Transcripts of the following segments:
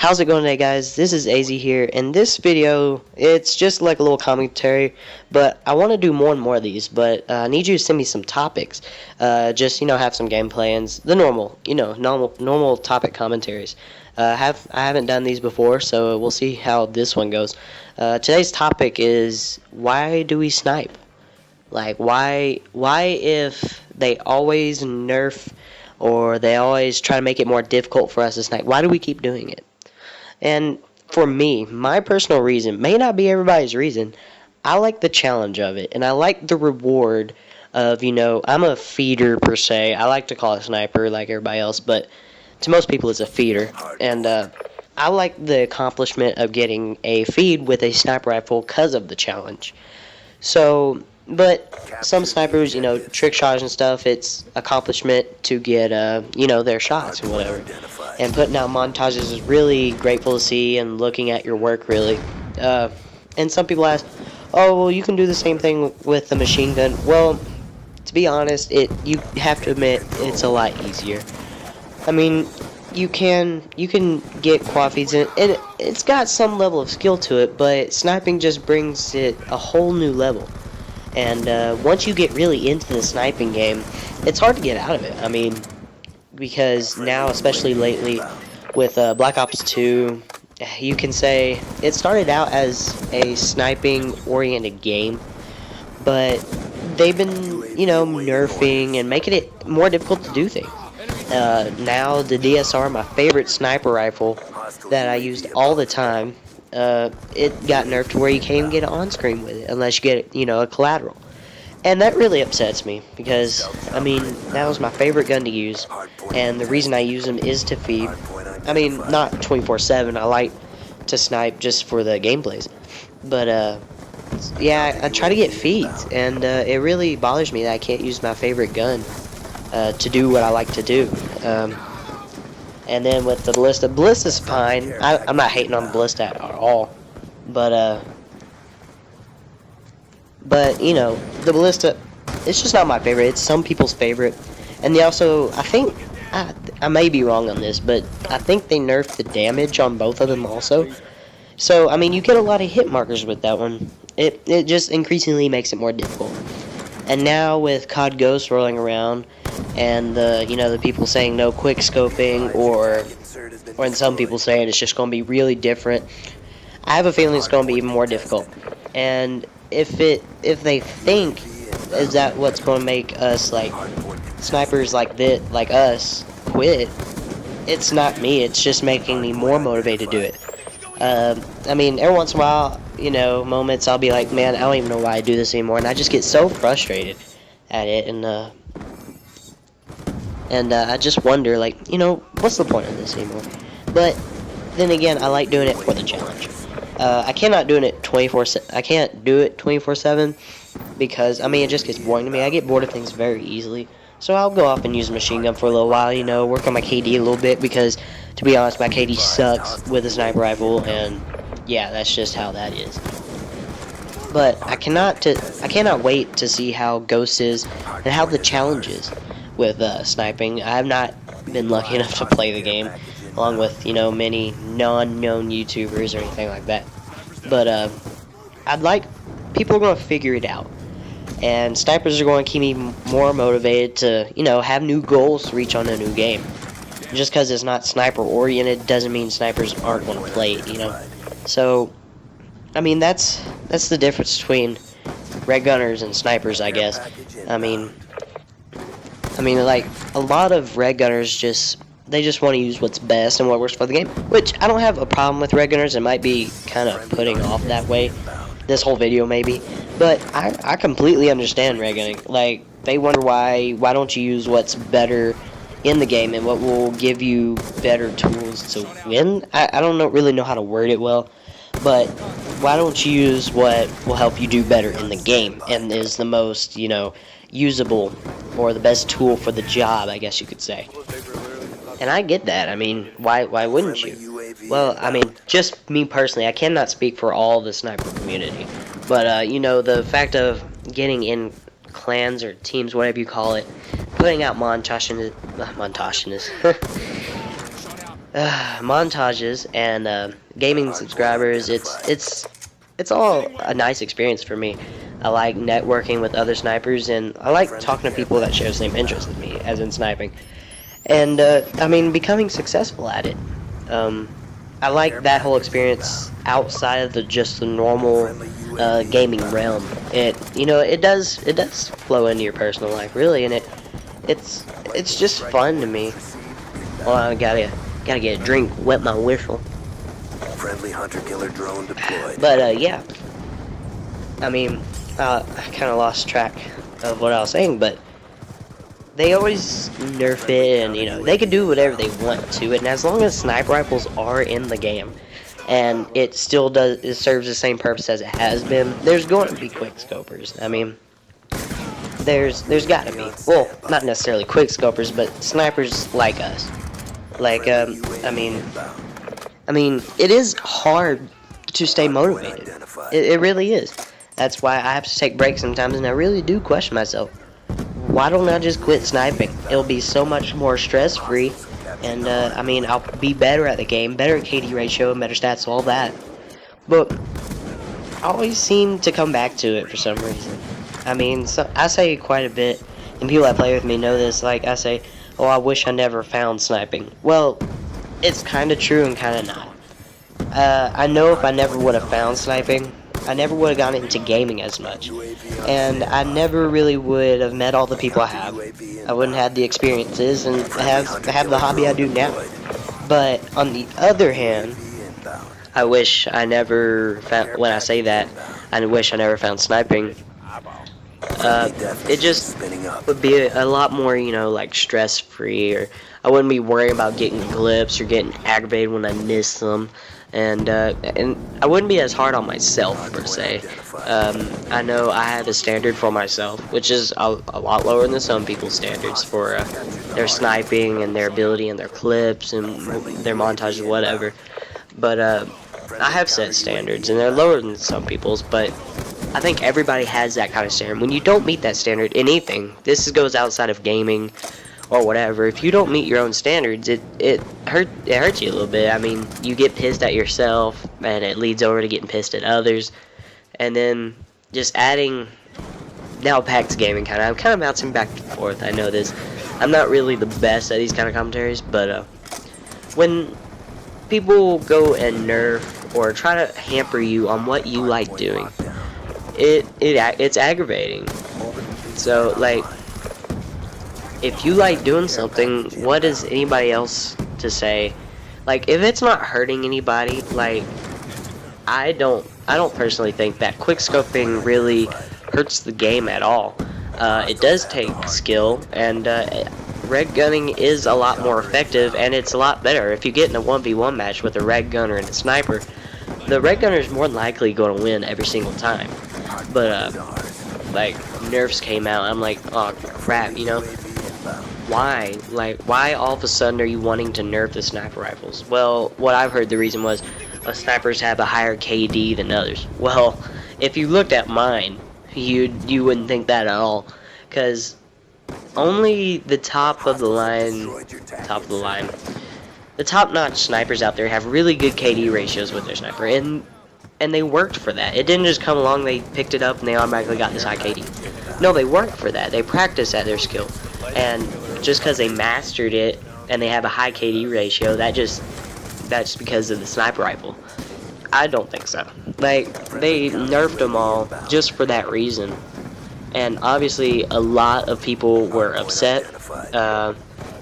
How's it going today, guys? This is AZ here, and this video, it's just like a little commentary, but I want to do more and more of these, but I need you to send me some topics. Just, have some gameplay and the normal, normal topic commentaries. I haven't done these before, so we'll see how this one goes. Today's topic is, why do we snipe? Like, why if they always nerf or they always try to make it more difficult for us to snipe, why do we keep doing it? And for me, my personal reason, may not be everybody's reason, I like the challenge of it, and I like the reward of, I'm a feeder per se. I like to call it sniper like everybody else, but to most people it's a feeder. And I like the accomplishment of getting a feed with a sniper rifle because of the challenge. So, but some snipers, trick shots and stuff, it's accomplishment to get, their shots and whatever. And putting out montages is really grateful to see, and looking at your work, really. And some people ask, oh, well, you can do the same thing with the machine gun. Well, to be honest, you have to admit it's a lot easier. I mean, you can get quad feeds in, and it's got some level of skill to it, but sniping just brings it a whole new level. And once you get really into the sniping game, it's hard to get out of it. I mean, because now, especially lately, with Black Ops 2, you can say it started out as a sniping-oriented game, but they've been, nerfing and making it more difficult to do things. Now, the DSR, my favorite sniper rifle that I used all the time, it got nerfed to where you can't even get on-screen with it unless you get, a collateral. And that really upsets me because, that was my favorite gun to use, and the reason I use them is to feed. I mean, not 24/7, I like to snipe just for the gameplays. But, yeah, I try to get feeds, and it really bothers me that I can't use my favorite gun to do what I like to do. And then with the ballista's fine. I'm not hating on the ballista at all, but the ballista, it's just not my favorite. It's some people's favorite. And they also, I think, I may be wrong on this, but I think they nerfed the damage on both of them also. So, you get a lot of hit markers with that one. It just increasingly makes it more difficult. And now with COD Ghost rolling around, and the people saying no quick scoping, or and some people saying it's just going to be really different, I have a feeling it's going to be even more difficult. And if they think is that what's going to make us, like snipers like us quit, it's not me. It's just making me more motivated to do it. Every once in a while, moments I'll be like, man, I don't even know why I do this anymore, and I just get so frustrated at it, and I just wonder, what's the point of this anymore? But then again, I like doing it for the challenge. I cannot do it 24/7. I can't do it 24/7 because it just gets boring to me. I get bored of things very easily. So I'll go off and use a machine gun for a little while, work on my KD a little bit, because to be honest, my KD sucks with a sniper rifle, and yeah, that's just how that is. But I cannot wait to see how Ghost is and how the challenge is with sniping. I have not been lucky enough to play the game, along with many non-known YouTubers or anything like that. But people are going to figure it out. And snipers are going to keep me more motivated to, have new goals to reach on a new game. Just because it's not sniper-oriented doesn't mean snipers aren't going to play it, So, that's the difference between red gunners and snipers, I guess. Like, a lot of red gunners they just want to use what's best and what works for the game. Which, I don't have a problem with red gunners. It might be kind of putting off that way. This whole video, maybe. But I completely understand red gunning. Like, they wonder why don't you use what's better in the game and what will give you better tools to win? I don't really know how to word it well. But why don't you use what will help you do better in the game and is the most, usable or the best tool for the job, I guess you could say. And I get that. Why wouldn't you? Well, just me personally, I cannot speak for all the sniper community. But, the fact of getting in clans or teams, whatever you call it, putting out montages, montages and gaming subscribers. It's all a nice experience for me. I like networking with other snipers, and I like talking to people that share the same interest as me, as in sniping. And I mean, becoming successful at it. I like that whole experience outside of just the normal gaming realm. It does flow into your personal life, really, and it's just fun to me. Well, I gotta get a drink, wet my whistle. Friendly hunter-killer drone deployed. But yeah, I mean, I kind of lost track of what I was saying, but they always nerf it, and they can do whatever they want to it, and as long as sniper rifles are in the game, and it serves the same purpose as it has been, there's going to be quick scopers. I mean, there's got to be. Well, not necessarily quick scopers, but snipers like us. Like, I mean, it is hard to stay motivated. It really is. That's why I have to take breaks sometimes, and I really do question myself. Why don't I just quit sniping? It'll be so much more stress-free, and I mean, I'll be better at the game, better at KD ratio, better stats, all that. But I always seem to come back to it for some reason. I mean, I say quite a bit, and people that play with me know this. Like, I say, "Oh, I wish I never found sniping." Well, it's kind of true and kind of not. I know if I never would have found sniping, I never would have gotten into gaming as much, and I never really would have met all the people I have. I wouldn't have the experiences and have the hobby I do now. But on the other hand, I wish I never found. When I say that, I wish I never found sniping. It just would be a lot more, like stress-free, or I wouldn't be worrying about getting clips or getting aggravated when I miss them. And I wouldn't be as hard on myself, per se. I know I have a standard for myself, which is a lot lower than some people's standards for their sniping and their ability and their clips and their montages, whatever. But I have set standards, and they're lower than some people's, but I think everybody has that kind of standard. When you don't meet that standard in anything, this goes outside of gaming or whatever. If you don't meet your own standards, it hurts you a little bit. I mean, you get pissed at yourself, and it leads over to getting pissed at others. And then just adding now back to gaming, I'm kind of bouncing back and forth. I know this. I'm not really the best at these kind of commentaries, but when people go and nerf or try to hamper you on what you like doing, it's aggravating. So, like, if you like doing something, what is anybody else to say? Like, if it's not hurting anybody, like, I don't personally think that quickscoping really hurts the game at all. It does take skill, and red gunning is a lot more effective, and it's a lot better. If you get in a 1v1 match with a red gunner and a sniper, the red gunner is more likely going to win every single time. But like, nerfs came out, I'm like, oh crap, why? Like, why all of a sudden are you wanting to nerf the sniper rifles? Well, what I've heard the reason was snipers have a higher KD than others. Well, if you looked at mine, you wouldn't think that at all, because only the top top-notch snipers out there have really good KD ratios with their sniper, and they worked for that. It didn't just come along, they picked it up, and they automatically got this high KD. No, they worked for that. They practiced at their skill. And just because they mastered it, and they have a high KD ratio, that's because of the sniper rifle. I don't think so. Like, they nerfed them all just for that reason. And obviously, a lot of people were upset.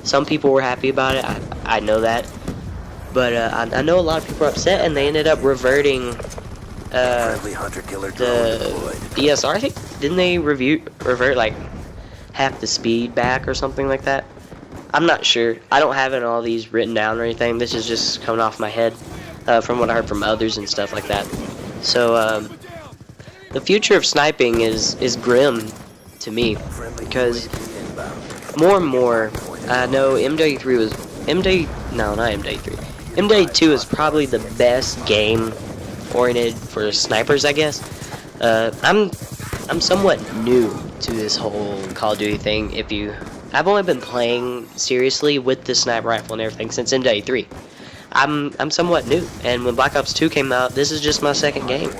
Some people were happy about it. I know that. But I know a lot of people were upset, and they ended up reverting the DSR. I think, didn't they revert like half the speed back or something like that? I'm not sure. I don't have all these written down or anything. This is just coming off my head from what I heard from others and stuff like that. So the future of sniping is grim to me, because more and more, I know MW2 is probably the best game oriented for snipers, I guess. I'm somewhat new to this whole Call of Duty thing. I've only been playing seriously with the sniper rifle and everything since MW3. I'm somewhat new, and when Black Ops 2 came out, this is just my second game.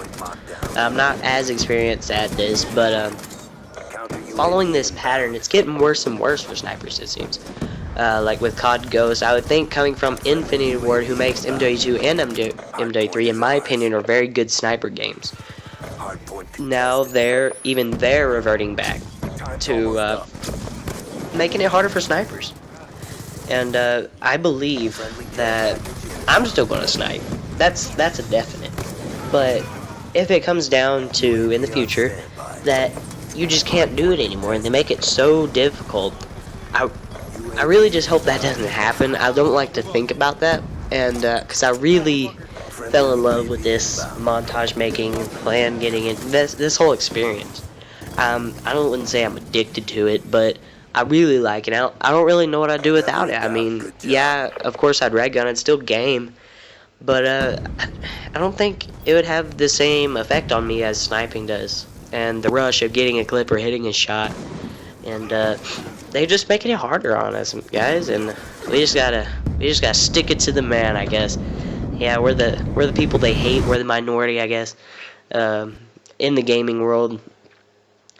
I'm not as experienced at this, but following this pattern, it's getting worse and worse for snipers, it seems. Like with COD Ghost, I would think coming from Infinity Ward, who makes MW2 and MW3, in my opinion, are very good sniper games. Now they're reverting back to making it harder for snipers. And I believe that I'm still going to snipe. That's a definite. But if it comes down to, in the future, that you just can't do it anymore and they make it so difficult, I really just hope that doesn't happen. I don't like to think about that, and because I really fell in love with this montage making, plan getting it, this whole experience. I wouldn't say I'm addicted to it, but I really like it. I don't really know what I'd do without it. I mean, yeah, of course I'd red gun, I'd still game, but I don't think it would have the same effect on me as sniping does, and the rush of getting a clip or hitting a shot, and they're just making it harder on us, guys, and we just gotta stick it to the man, I guess. Yeah, we're the people they hate. We're the minority, I guess, in the gaming world,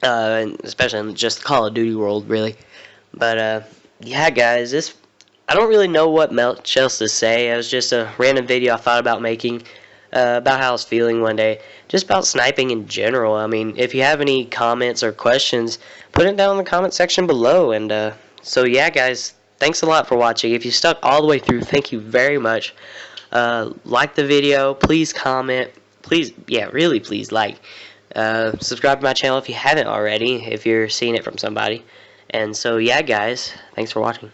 and especially in just the Call of Duty world, really. But yeah, guys, I don't really know what much else to say. It was just a random video I thought about making about how I was feeling one day, just about sniping in general. I mean, if you have any comments or questions, put it down in the comment section below. And so yeah, guys, thanks a lot for watching. If you stuck all the way through, thank you very much. Like the video, please comment, please, yeah, really please like. Subscribe to my channel if you haven't already, if you're seeing it from somebody. And so yeah, guys, thanks for watching.